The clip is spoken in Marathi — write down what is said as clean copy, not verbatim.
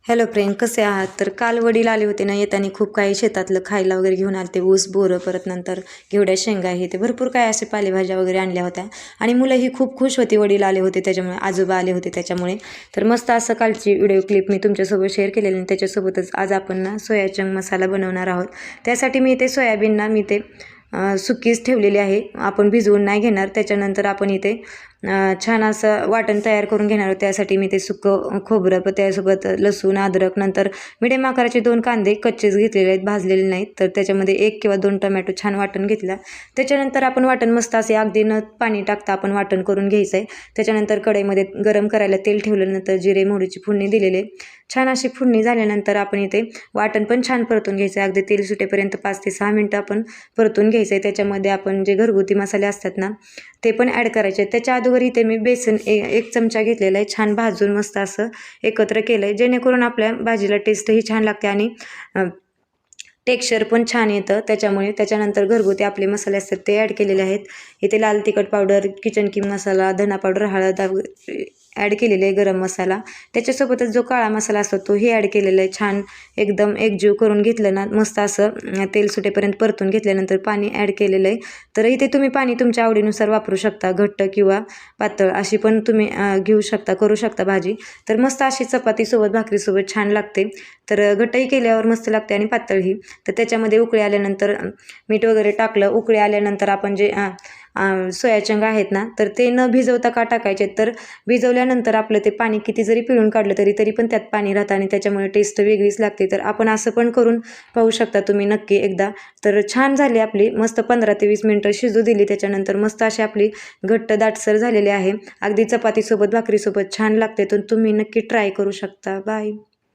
हॅलो फ्रेंड, कसे आहात? तर काल वडील आले होते ना, येताना खूप काही शेतातलं खायला वगैरे घेऊन आले. ते ऊस, बोरं, परत नंतर घेवड्या शेंगा हे ते भरपूर काय असे पालेभाज्या वगैरे आणल्या होत्या. आणि मुलंही खूप खुश होती, वडील आले होते त्याच्यामुळे, आजोबा आले होते त्याच्यामुळे. तर मस्त असं कालची व्हिडिओ क्लिप मी तुमच्यासोबत शेअर केलेली आणि त्याच्यासोबतच आज आपण ना सोया चंक मसाला बनवणार आहोत. त्यासाठी मी इथे सोयाबीनना मी ते सुकीच ठेवलेली आहे, आपण भिजवून नाही घेणार. त्याच्यानंतर आपण इथे छान असं वाटण तयार करून घेणार आहोत. त्यासाठी मी ते सुकं खोबरं, त्यासोबत लसूण, अद्रक, नंतर मिडियम आकाराचे 2 कांदे कच्चेच घेतलेले आहेत, भाजलेले नाहीत. तर त्याच्यामध्ये 1 किंवा 2 टमॅटो छान वाटण घेतला. त्याच्यानंतर आपण वाटण मस्त असे अगदी न पाणी टाकता आपण वाटण करून घ्यायचं आहे. त्याच्यानंतर कढईमध्ये गरम करायला तेल ठेवल्यानंतर जिरे मोहरीची फोडणी दिलेले. छान अशी फोडणी झाल्यानंतर आपण इथे वाटण पण छान परतून घ्यायचं आहे. अगदी तेल सुटेपर्यंत 5 ते 6 मिनटं आपण परतून घ्यायचं आहे. त्याच्यामध्ये आपण जे घरगुती मसाले असतात ना, ते पण ॲड करायचे आहेत. त्याच्या अगोदर इथे मी बेसन 1 चमचा घेतलेला आहे, छान भाजून मस्त असं एकत्र केलं आहे, जेणेकरून आपल्या भाजीला टेस्टही छान लागते आणि टेक्स्चर पण छान येतं त्याच्यामुळे. त्याच्यानंतर घरगुती आपले मसाले असतात ते ॲड केलेले आहेत. इथे लाल तिखट पावडर, किचन किंग मसाला, धना पावडर, हळद ॲड केलेले आहे, गरम मसाला. त्याच्यासोबतच जो काळा मसाला असतो तोही ॲड केलेला आहे. छान एकदम एकजीव करून घेतलं ना, मस्त असं तेल सुटेपर्यंत परतून घेतल्यानंतर पाणी ॲड केलेलं आहे. तर इथे तुम्ही पाणी तुमच्या आवडीनुसार वापरू शकता, घट्ट किंवा पातळ अशी पण तुम्ही घेऊ शकता, करू शकता भाजी. तर मस्त अशी चपातीसोबत भाकरीसोबत छान लागते. तर घट्टही केल्यावर मस्त लागते आणि पातळही. तर त्याच्यामध्ये उकळी आल्यानंतर मीठ वगैरे टाकलं. उकळी आल्यानंतर आपण जे सोया चंक आहेत ना, तर ते न भिजवता का टाकायचे, तर भिजवल्यानंतर आपलं ते पाणी किती जरी पिळून काढलं तरी पण त्यात पाणी राहतं आणि त्याच्यामुळे टेस्ट वेगळीच लागते. तर आपण असं पण करून पाहू शकता तुम्ही नक्की एकदा. तर छान झाली आपली, मस्त 15 ते 20 मिनटं शिजू दिली. त्याच्यानंतर मस्त अशी आपली घट्ट दाटसर झालेली आहे. अगदी चपातीसोबत भाकरीसोबत छान लागते. तर तुम्ही नक्की ट्राय करू शकता. बाय.